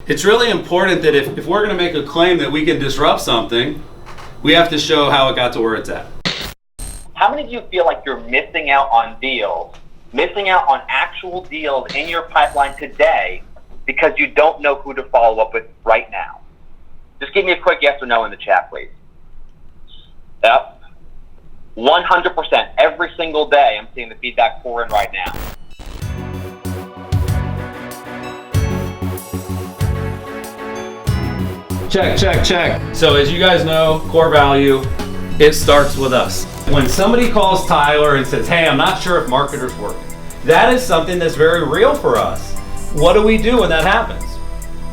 It's really important that if we're going to make a claim that we can disrupt something, we have to show how it got to where it's at. How many of you feel like you're missing out on deals, missing out on actual deals in your pipeline today because you don't know who to follow up with right now? Just give me a quick yes or no in the chat, please. Yep. 100%. Every single day I'm seeing the feedback pour in right now. Check. So as you guys know, core value, it starts with us. When somebody calls Tyler and says, hey, I'm not sure if marketers work, that is something that's very real for us. What do we do when that happens?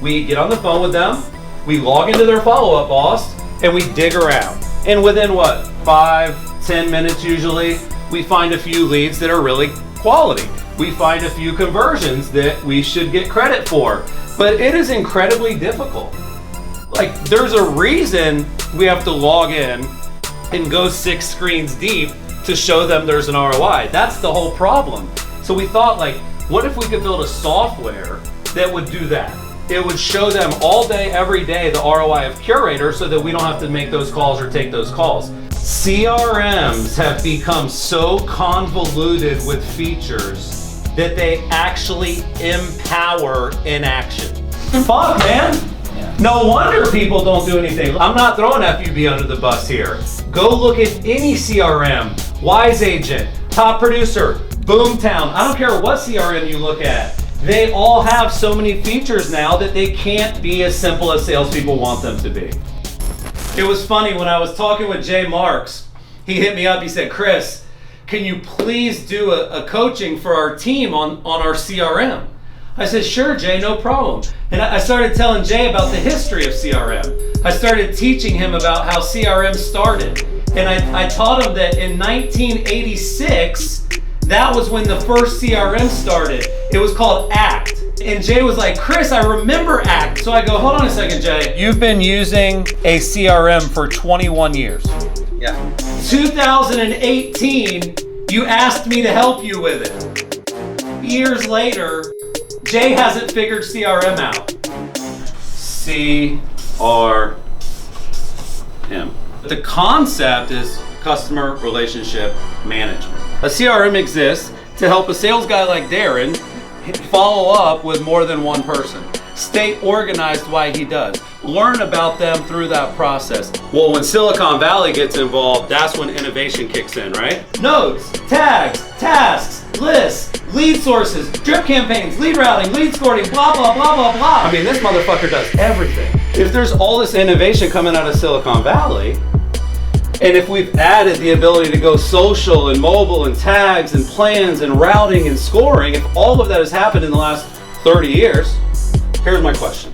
We get on the phone with them, we log into their follow-up boss, and we dig around. And within 5-10 minutes usually, we find a few leads that are really quality. We find a few conversions that we should get credit for. But it is incredibly difficult. Like, there's a reason we have to log in and go 6 screens deep to show them there's an ROI. That's the whole problem. So we thought, like, what if we could build a software that would do that? It would show them all day, every day, the ROI of Curaytor so that we don't have to make those calls or take those calls. CRMs have become so convoluted with features that they actually empower inaction. Fuck, man. No wonder people don't do anything. I'm not throwing FUB under the bus here. Go look at any CRM, Wise Agent, Top Producer, Boomtown. I don't care what CRM you look at. They all have so many features now that they can't be as simple as salespeople want them to be. It was funny when I was talking with Jay Marks. He hit me up, he said, Chris, can you please do a coaching for our team on our CRM? I said, sure, Jay, no problem. And I started telling Jay about the history of CRM. I started teaching him about how CRM started. And I taught him that in 1986, that was when the first CRM started. It was called ACT. And Jay was like, Chris, I remember ACT. So I go, hold on a second, Jay. You've been using a CRM for 21 years. Yeah. 2018, you asked me to help you with it. Years later, Jay hasn't figured CRM out. CRM. The concept is customer relationship management. A CRM exists to help a sales guy like Darren follow up with more than one person. Stay organized why he does. Learn about them through that process. Well, when Silicon Valley gets involved, that's when innovation kicks in, right? Nodes, tags, tasks, lists, lead sources, drip campaigns, lead routing, lead scoring, blah, blah, blah, blah, blah. I mean, this motherfucker does everything. If there's all this innovation coming out of Silicon Valley, and if we've added the ability to go social and mobile and tags and plans and routing and scoring, if all of that has happened in the last 30 years, here's my question.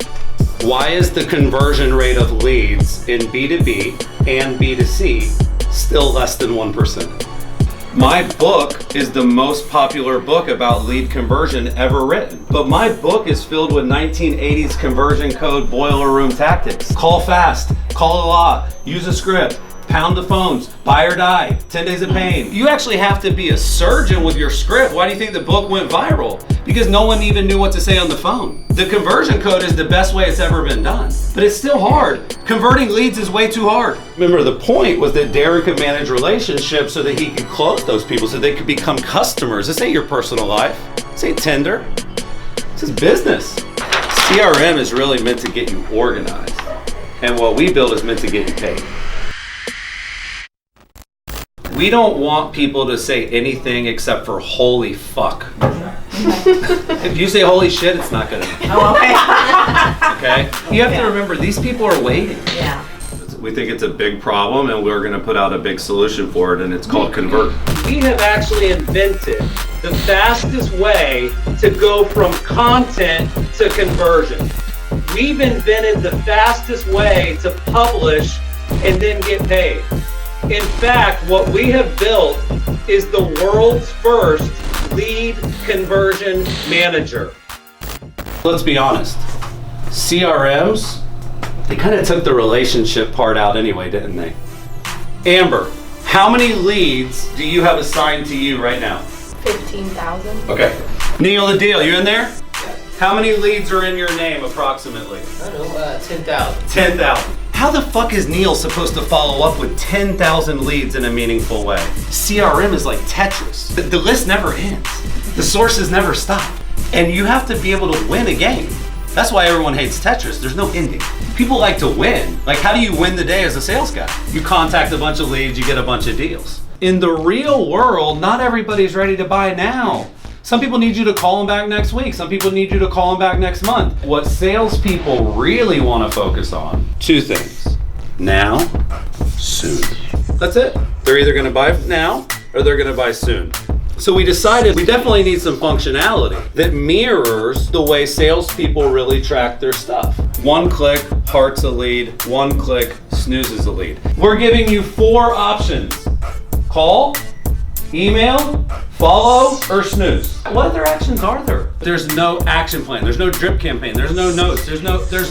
Why is the conversion rate of leads in B2B and B2C still less than 1%? My book is the most popular book about lead conversion ever written. But my book is filled with 1980s conversion code boiler room tactics. Call fast, call a lot, use a script, pound the phones, buy or die, 10 days of pain. You actually have to be a surgeon with your script. Why do you think the book went viral? Because no one even knew what to say on the phone. The conversion code is the best way it's ever been done, but it's still hard. Converting leads is way too hard. Remember, the point was that Darren could manage relationships so that he could close those people so they could become customers. This ain't your personal life. This ain't Tinder. This is business. CRM is really meant to get you organized, and what we build is meant to get you paid. We don't want people to say anything except for holy fuck. If you say holy shit, it's not gonna. Oh, okay. Okay? You have to remember, these people are waiting. Yeah. We think it's a big problem and we're gonna put out a big solution for it, and it's called Convert. We have actually invented the fastest way to go from content to conversion. We've invented the fastest way to publish and then get paid. In fact, what we have built is the world's first lead conversion manager. Let's be honest, CRMs, they kind of took the relationship part out anyway, didn't they? Amber, how many leads do you have assigned to you right now? 15,000. Okay. Neil the Deal, you in there? How many leads are in your name approximately? I don't know, 10,000. 10,000. How the fuck is Neil supposed to follow up with 10,000 leads in a meaningful way? CRM is like Tetris. The list never ends. The sources never stop. And you have to be able to win a game. That's why everyone hates Tetris. There's no ending. People like to win. Like, how do you win the day as a sales guy? You contact a bunch of leads, you get a bunch of deals. In the real world, not everybody's ready to buy now. Some people need you to call them back next week. Some people need you to call them back next month. What salespeople really want to focus on, two things. Now, soon. That's it. They're either going to buy now or they're going to buy soon. So we decided we definitely need some functionality that mirrors the way salespeople really track their stuff. One click, heart's a lead. One click, snoozes a lead. We're giving you 4 options. Call, email, follow, or snooze. What other actions are there? There's no action plan. There's no drip campaign. There's no notes. There's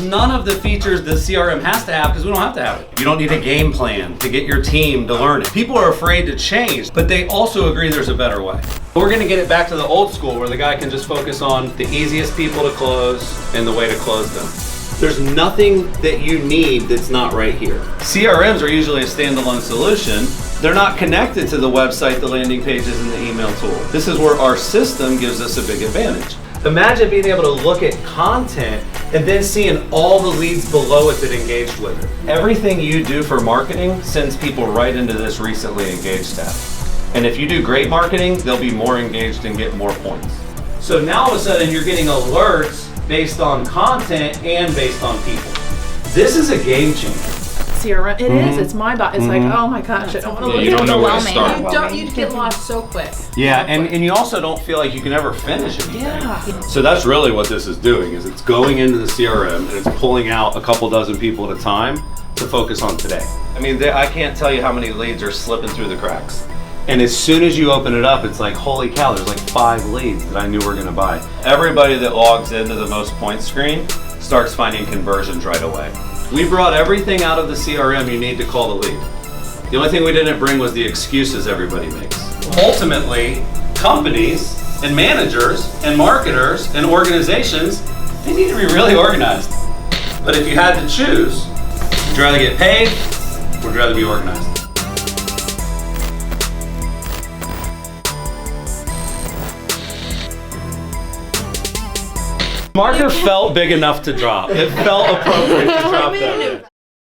none of the features the CRM has to have because we don't have to have it. You don't need a game plan to get your team to learn it. People are afraid to change, but they also agree there's a better way. We're gonna get it back to the old school where the guy can just focus on the easiest people to close and the way to close them. There's nothing that you need that's not right here. CRMs are usually a standalone solution. They're not connected to the website, the landing pages, and the email tool. This is where our system gives us a big advantage. Imagine being able to look at content and then seeing all the leads below it that engaged with it. Everything you do for marketing sends people right into this recently engaged tab. And if you do great marketing, they'll be more engaged and get more points. So now all of a sudden you're getting alerts based on content and based on people. This is a game changer. CRM, it is. It's my bot. It's like, oh my gosh, I don't want to look you at don't it. know where to start. You get lost so quick. Yeah, and you also don't feel like you can ever finish anything. Yeah. So that's really what this is doing, is it's going into the CRM and it's pulling out a couple dozen people at a time to focus on today. I mean, I can't tell you how many leads are slipping through the cracks. And as soon as you open it up, it's like, holy cow, there's like 5 leads that I knew were gonna buy. Everybody that logs into the most points screen starts finding conversions right away. We brought everything out of the CRM you need to call the lead. The only thing we didn't bring was the excuses everybody makes. Ultimately, companies and managers and marketers and organizations, they need to be really organized. But if you had to choose, would you rather get paid or would you rather be organized? Marker felt big enough to drop. It felt appropriate to drop that.